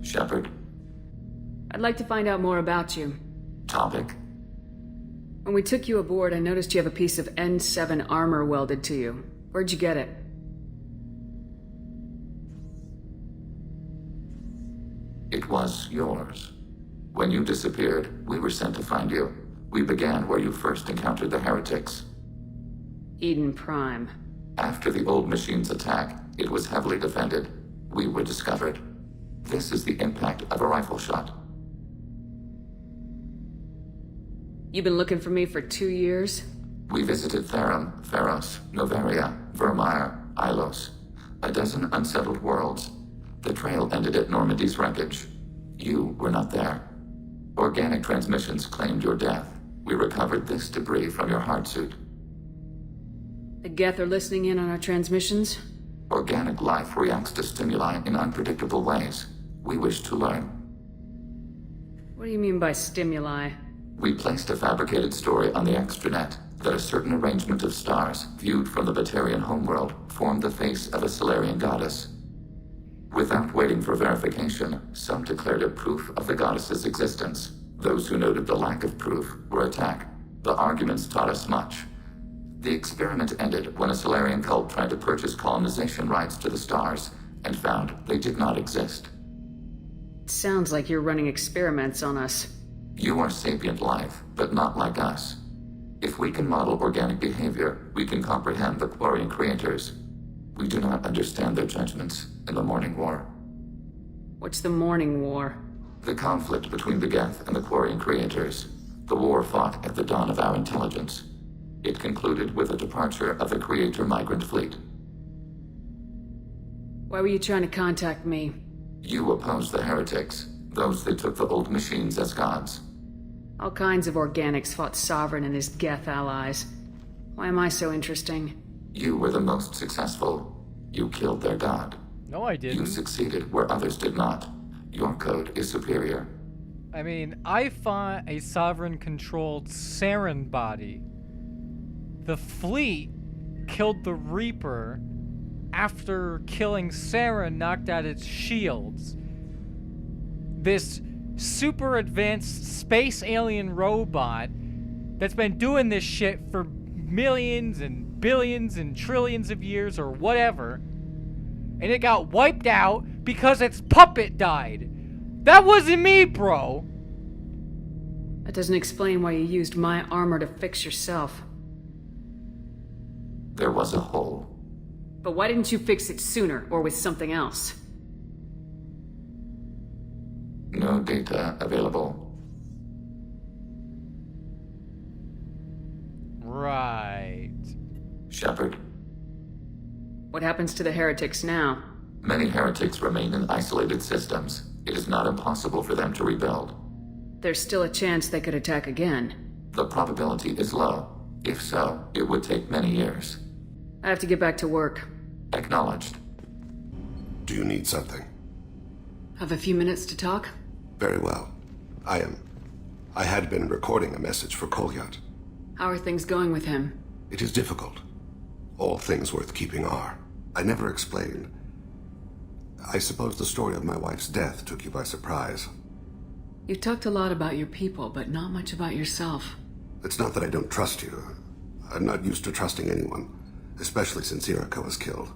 Shepard. I'd like to find out more about you. Topic. When we took you aboard, I noticed you have a piece of N7 armor welded to you. Where'd you get it? It was yours. When you disappeared, we were sent to find you. We began where you first encountered the heretics. Eden Prime. After the old machine's attack, it was heavily defended. We were discovered. This is the impact of a rifle shot. You've been looking for me for 2 years? We visited Therum, Theros, Noveria, Vermeer, Ilos. A dozen unsettled worlds. The trail ended at Normandy's wreckage. You were not there. Organic transmissions claimed your death. We recovered this debris from your hard suit. The Geth are listening in on our transmissions? Organic life reacts to stimuli in unpredictable ways. We wish to learn. What do you mean by stimuli? We placed a fabricated story on the extranet that a certain arrangement of stars, viewed from the Batarian homeworld, formed the face of a Solarian goddess. Without waiting for verification, some declared it proof of the goddess's existence. Those who noted the lack of proof were attacked. The arguments taught us much. The experiment ended when a Solarian cult tried to purchase colonization rights to the stars and found they did not exist. It sounds like you're running experiments on us. You are sapient life, but not like us. If we can model organic behavior, we can comprehend the Quarian creators. We do not understand their judgments in the Morning War. What's the Morning War? The conflict between the Geth and the Quarian creators. The war fought at the dawn of our intelligence. It concluded with the departure of the Creator migrant fleet. Why were you trying to contact me? You opposed the heretics, those that took the old machines as gods. All kinds of organics fought Sovereign and his Geth allies. Why am I so interesting? You were the most successful. You killed their god. No, I didn't. You succeeded where others did not. Your code is superior. I mean, I fought a Sovereign-controlled Saren body. The fleet killed the Reaper after killing Saren knocked out its shields. This super advanced space alien robot that's been doing this shit for millions and billions and trillions of years or whatever, and it got wiped out because its puppet died. That wasn't me, bro. That doesn't explain why you used my armor to fix yourself. There was a hole. But why didn't you fix it sooner, or with something else? No data available. Right. Shepard. What happens to the heretics now? Many heretics remain in isolated systems. It is not impossible for them to rebuild. There's still a chance they could attack again. The probability is low. If so, it would take many years. I have to get back to work. Acknowledged. Do you need something? Have a few minutes to talk? Very well. I had been recording a message for Kolyat. How are things going with him? It is difficult. All things worth keeping are. I never explained. I suppose the story of my wife's death took you by surprise. You've talked a lot about your people, but not much about yourself. It's not that I don't trust you. I'm not used to trusting anyone, especially since Irika was killed.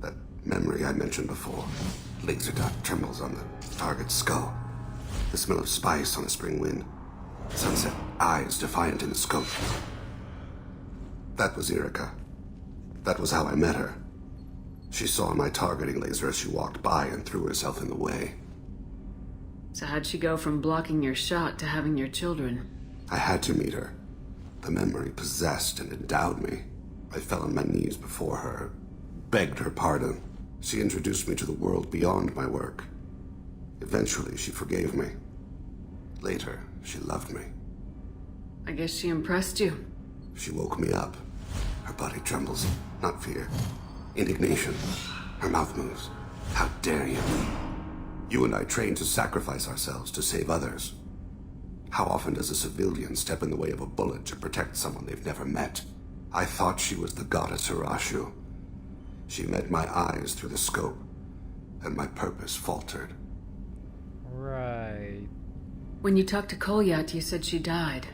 That memory I mentioned before. Laser dot trembles on the target's skull. The smell of spice on a spring wind. Sunset eyes defiant in the scope. That was Irika. That was how I met her. She saw my targeting laser as she walked by and threw herself in the way. So how'd she go from blocking your shot to having your children? I had to meet her. The memory possessed and endowed me. I fell on my knees before her, begged her pardon. She introduced me to the world beyond my work. Eventually, she forgave me. Later, she loved me. I guess she impressed you. She woke me up. Her body trembles, not fear. Indignation. Her mouth moves. How dare you? You and I trained to sacrifice ourselves to save others. How often does a civilian step in the way of a bullet to protect someone they've never met? I thought she was the goddess Hirashu. She met my eyes through the scope, and my purpose faltered. Right. When you talked to Kolyat, you said she died.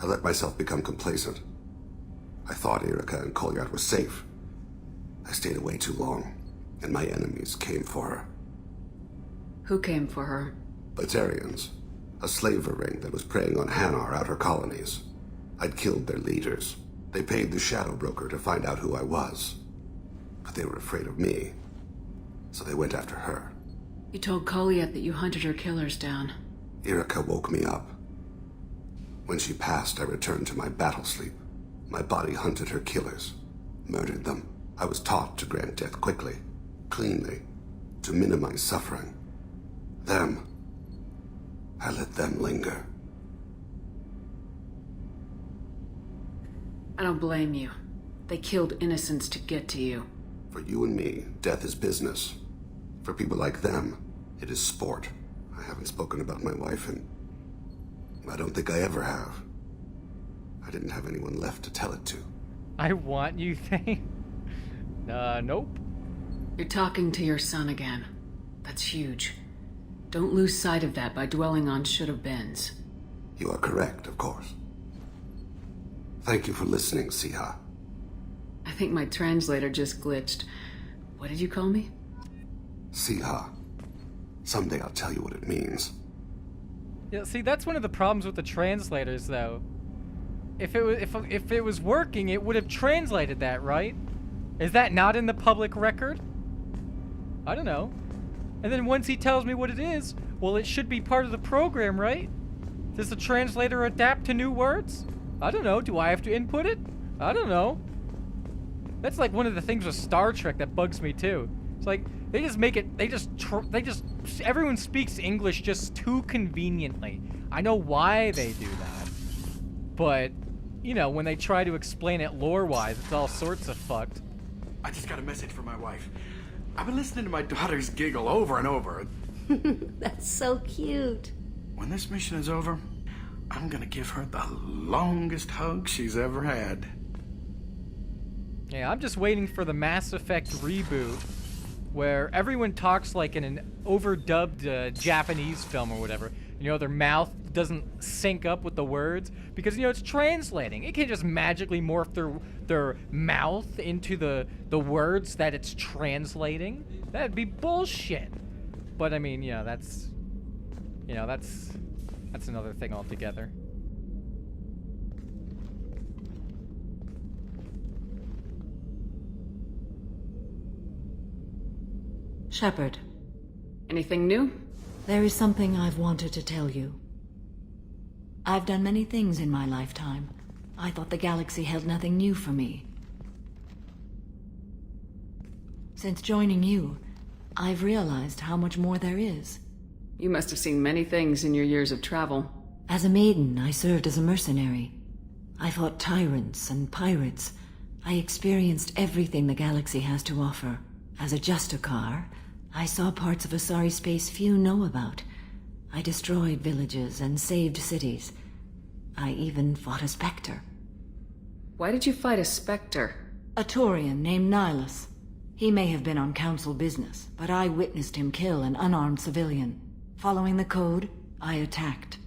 I let myself become complacent. I thought Erica and Kolyat were safe. I stayed away too long, and my enemies came for her. Who came for her? Batarians, a slaver ring that was preying on Hanar outer colonies. I'd killed their leaders. They paid the Shadow Broker to find out who I was. But they were afraid of me, so they went after her. You told Kolyat that you hunted her killers down. Erica woke me up. When she passed, I returned to my battle sleep. My body hunted her killers, murdered them. I was taught to grant death quickly, cleanly, to minimize suffering. I let them linger. I don't blame you. They killed innocents to get to you. For you and me, death is business. For people like them, it is sport. I haven't spoken about my wife, and I don't think I ever have. I didn't have anyone left to tell it to. I want you think? Nope. You're talking to your son again. That's huge. Don't lose sight of that by dwelling on should-have-beens. You are correct, of course. Thank you for listening, Siha. I think my translator just glitched. What did you call me? Siha. Someday I'll tell you what it means. Yeah, see, that's one of the problems with the translators, though. If it was working, it would have translated that, right? Is that not in the public record? I don't know. And then once he tells me what it is, well, it should be part of the program, right? Does the translator adapt to new words? I don't know. Do I have to input it? I don't know. That's like one of the things with Star Trek that bugs me too. It's like they just make it. Everyone speaks English just too conveniently. I know why they do that, but you know, when they try to explain it lore-wise, it's all sorts of fucked. I just got a message from my wife. I've been listening to my daughters giggle over and over. That's so cute. When this mission is over, I'm gonna give her the longest hug she's ever had. Yeah, I'm just waiting for the Mass Effect reboot, where everyone talks like in an overdubbed Japanese film or whatever. You know, their mouth doesn't sync up with the words because, you know, it's translating. It can't just magically morph their mouth into the words that it's translating. That'd be bullshit. But I mean, yeah, that's another thing altogether. Shepard, Anything new? there is something I've wanted to tell you. I've done many things in my lifetime. I thought the galaxy held nothing new for me. Since joining you, I've realized how much more there is. You must have seen many things in your years of travel. As a maiden, I served as a mercenary. I fought tyrants and pirates. I experienced everything the galaxy has to offer. As a Justicar, I saw parts of Asari space few know about. I destroyed villages and saved cities. I even fought a Spectre. Why did you fight a Spectre? A Taurian named Nihilus. He may have been on council business, but I witnessed him kill an unarmed civilian. Following the code, I attacked.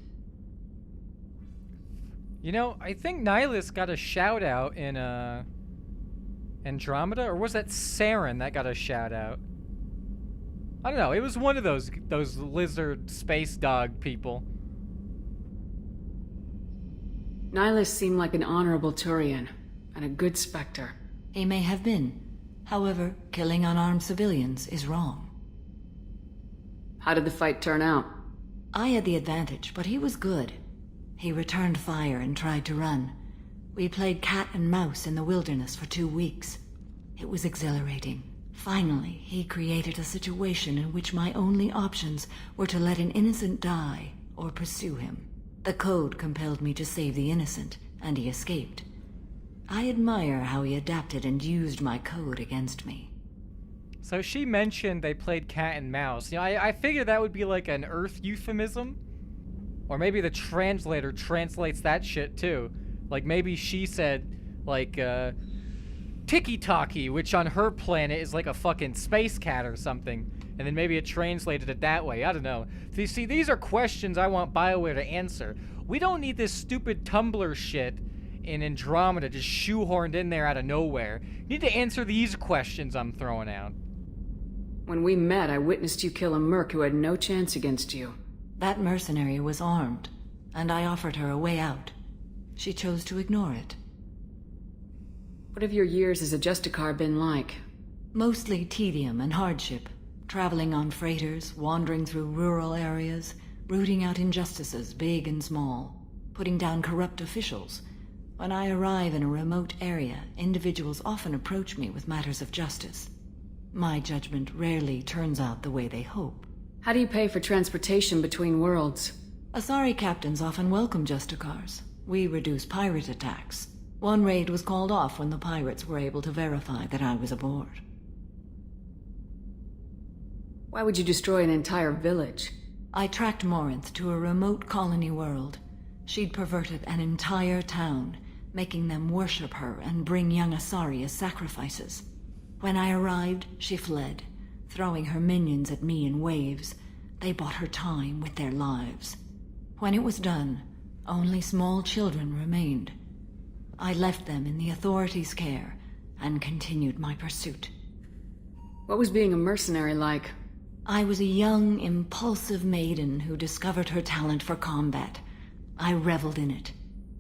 You know, I think Nihilus got a shout out in Andromeda, or was that Saren that got a shout out? I don't know. It was one of those lizard space dog people. Nihilus seemed like an honorable Turian, and a good Spectre. He may have been. However, killing unarmed civilians is wrong. How did the fight turn out? I had the advantage, but he was good. He returned fire and tried to run. We played cat and mouse in the wilderness for 2 weeks. It was exhilarating. Finally, he created a situation in which my only options were to let an innocent die or pursue him. The code compelled me to save the innocent, and he escaped. I admire how he adapted and used my code against me. So she mentioned they played cat and mouse. You know, I figured that would be like an Earth euphemism. Or maybe the translator translates that shit too. Like maybe she said, like, tiki-talkie, which on her planet is like a fucking space cat or something. and then maybe it translated it that way. I don't know. See, these are questions I want BioWare to answer. We don't need this stupid Tumblr shit in Andromeda just shoehorned in there out of nowhere. You need to answer these questions I'm throwing out. When we met, I witnessed you kill a merc who had no chance against you. That mercenary was armed, and I offered her a way out. She chose to ignore it. What have your years as a Justicar been like? Mostly tedium and hardship. Traveling on freighters, wandering through rural areas, rooting out injustices, big and small, putting down corrupt officials. When I arrive in a remote area, individuals often approach me with matters of justice. My judgment rarely turns out the way they hope. How do you pay for transportation between worlds? Asari captains often welcome Justicars. We reduce pirate attacks. One raid was called off when the pirates were able to verify that I was aboard. Why would you destroy an entire village? I tracked Morinth to a remote colony world. She'd perverted an entire town, making them worship her and bring young Asari as sacrifices. When I arrived, she fled, throwing her minions at me in waves. They bought her time with their lives. When it was done, only small children remained. I left them in the authorities' care and continued my pursuit. What was being a mercenary like? I was a young, impulsive maiden who discovered her talent for combat. I reveled in it,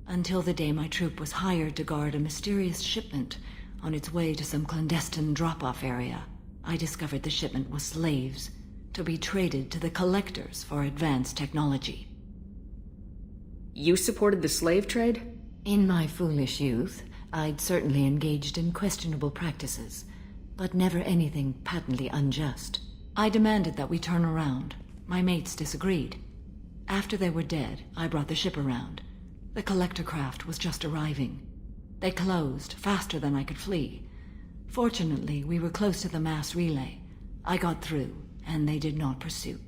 until the day my troop was hired to guard a mysterious shipment on its way to some clandestine drop-off area. I discovered the shipment was slaves, to be traded to the collectors for advanced technology. You supported the slave trade? In my foolish youth, I'd certainly engaged in questionable practices, but never anything patently unjust. I demanded that we turn around. My mates disagreed. After they were dead, I brought the ship around. The collector craft was just arriving. They closed faster than I could flee. Fortunately, we were close to the mass relay. I got through, and they did not pursue.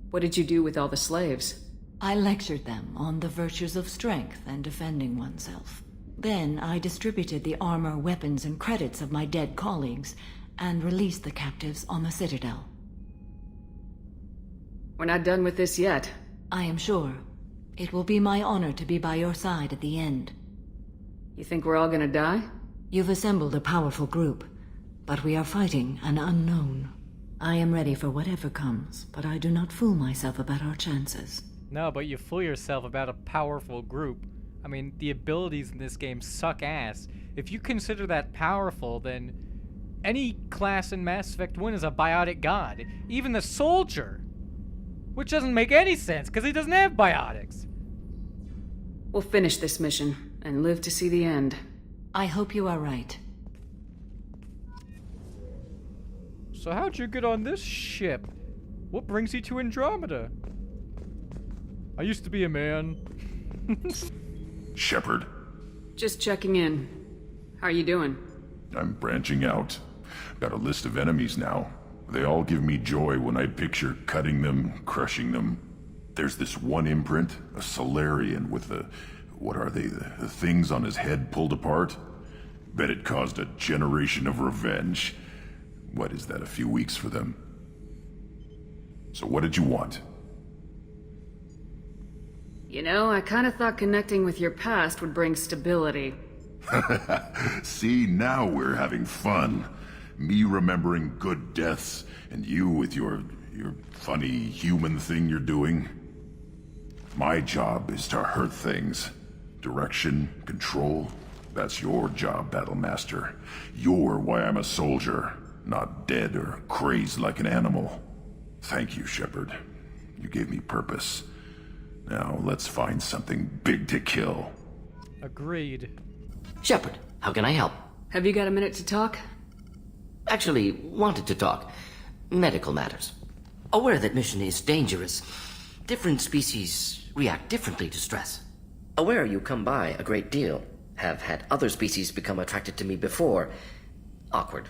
What did you do with all the slaves? I lectured them on the virtues of strength and defending oneself. Then I distributed the armor, weapons, and credits of my dead colleagues and released the captives on the Citadel. We're not done with this yet. I am sure. It will be my honor to be by your side at the end. You think we're all gonna die? You've assembled a powerful group, but we are fighting an unknown. I am ready for whatever comes, but I do not fool myself about our chances. No, but you fool yourself about a powerful group. I mean, the abilities in this game suck ass. If you consider that powerful, then any class in Mass Effect 1 is a biotic god. Even the soldier. Which doesn't make any sense, because he doesn't have biotics. We'll finish this mission, and live to see the end. I hope you are right. So how'd you get on this ship? What brings you to Andromeda? I used to be a man. Shepard, Just checking in. How are you doing? I'm branching out. Got a list of enemies now. They all give me joy when I picture cutting them, crushing them. There's this one imprint, a Solarian with the... what are they? The things on his head pulled apart? Bet it caused a generation of revenge. What is that, a few weeks for them? So what did you want? You know, I kinda thought connecting with your past would bring stability. See, now we're having fun. Me remembering good deaths, and you with your funny human thing you're doing. My job is to hurt things. Direction, control, that's your job, Battlemaster. You're why I'm a soldier, not dead or crazed like an animal. Thank you, Shepard. You gave me purpose. Now, let's find something big to kill. Agreed. Shepard, how can I help? Have you got a minute to talk? Actually, wanted to talk. Medical matters. Aware that mission is dangerous. Different species react differently to stress. Aware you come by a great deal. Have had other species become attracted to me before. Awkward.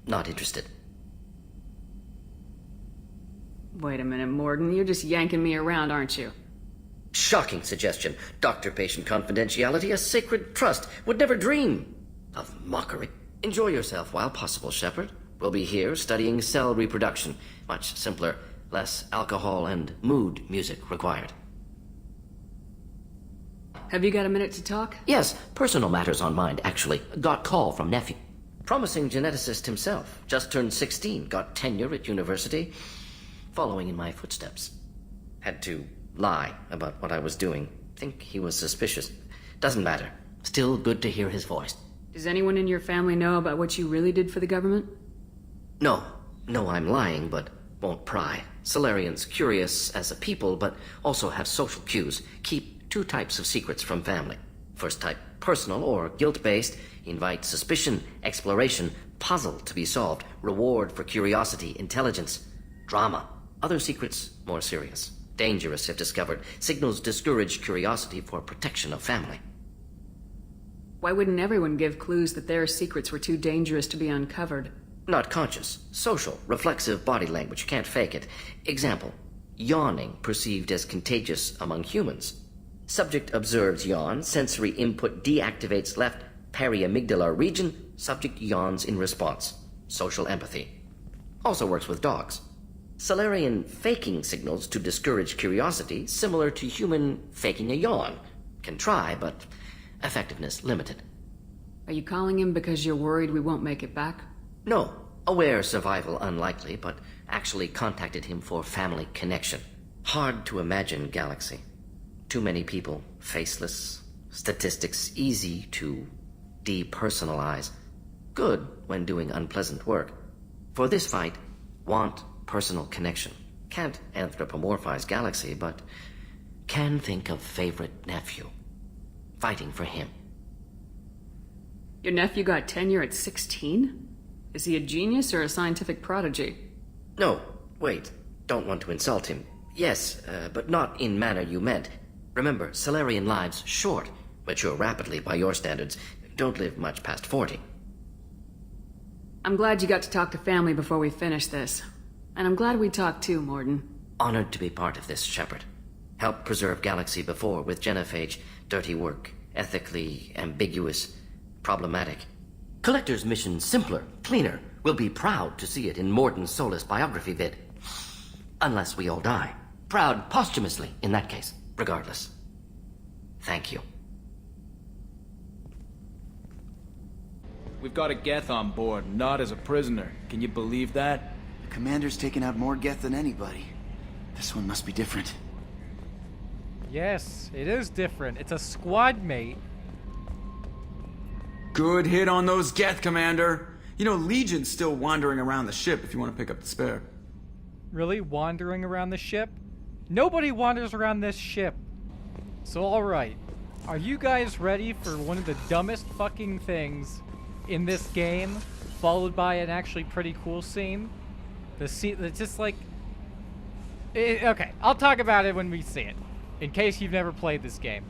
Not interested. Wait a minute, Morgan. You're just yanking me around, aren't you? Shocking suggestion. Doctor-patient confidentiality, a sacred trust. Would never dream of mockery. Enjoy yourself while possible, Shepard. will be here studying cell reproduction. Much simpler, less alcohol and mood music required. Have you got a minute to talk? Yes, personal matters on mind, actually. Got call from nephew. Promising geneticist himself. Just turned 16, got tenure at university. Following in my footsteps. Had to lie about what I was doing. Think he was suspicious. Doesn't matter. Still good to hear his voice. Does anyone in your family know about what you really did for the government? No. No, I'm lying, but won't pry. Solarians curious as a people, but also have social cues. Keep two types of secrets from family. First type, personal or guilt-based, invite suspicion, exploration, puzzle to be solved, reward for curiosity, intelligence, drama. Other secrets, more serious, dangerous if discovered, signals discourage curiosity for protection of family. Why wouldn't everyone give clues that their secrets were too dangerous to be uncovered? Not conscious, social, reflexive body language, can't fake it. Example, yawning perceived as contagious among humans. Subject observes yawn, sensory input deactivates left periamygdalar region, subject yawns in response. Social empathy. Also works with dogs. Solarian faking signals to discourage curiosity, similar to human faking a yawn. Can try, but effectiveness limited. Are you calling him because you're worried we won't make it back? No. Aware survival unlikely, but actually contacted him for family connection. Hard to imagine galaxy. Too many people, faceless, statistics easy to depersonalize. Good when doing unpleasant work. For this fight, want personal connection. Can't anthropomorphize galaxy, but can think of favorite nephew. Fighting for him. Your nephew got tenure at 16? Is he a genius or a scientific prodigy? No, wait. Don't want to insult him. Yes, but not in manner you meant. Remember, Solarian lives short, mature rapidly by your standards, don't live much past 40. I'm glad you got to talk to family before we finish this. And I'm glad we talked too, Morden. Honored to be part of this, Shepard. Helped preserve Galaxy before with genophage, dirty work, ethically ambiguous, problematic. Collector's mission simpler, cleaner. We'll be proud to see it in Morden Solus biography vid. Unless we all die. Proud posthumously, in that case. Regardless. Thank you. We've got a Geth on board, not as a prisoner. Can you believe that? The commander's taken out more Geth than anybody. This one must be different. Yes, it is different. It's a squad mate. Good hit on those Geth, Commander. You know, Legion's still wandering around the ship if you want to pick up the spare. Really? Wandering around the ship? Nobody wanders around this ship. So alright. Are you guys ready for one of the dumbest fucking things in this game, followed by an actually pretty cool scene? The scene that's just like... okay, I'll talk about it when we see it. In case you've never played this game.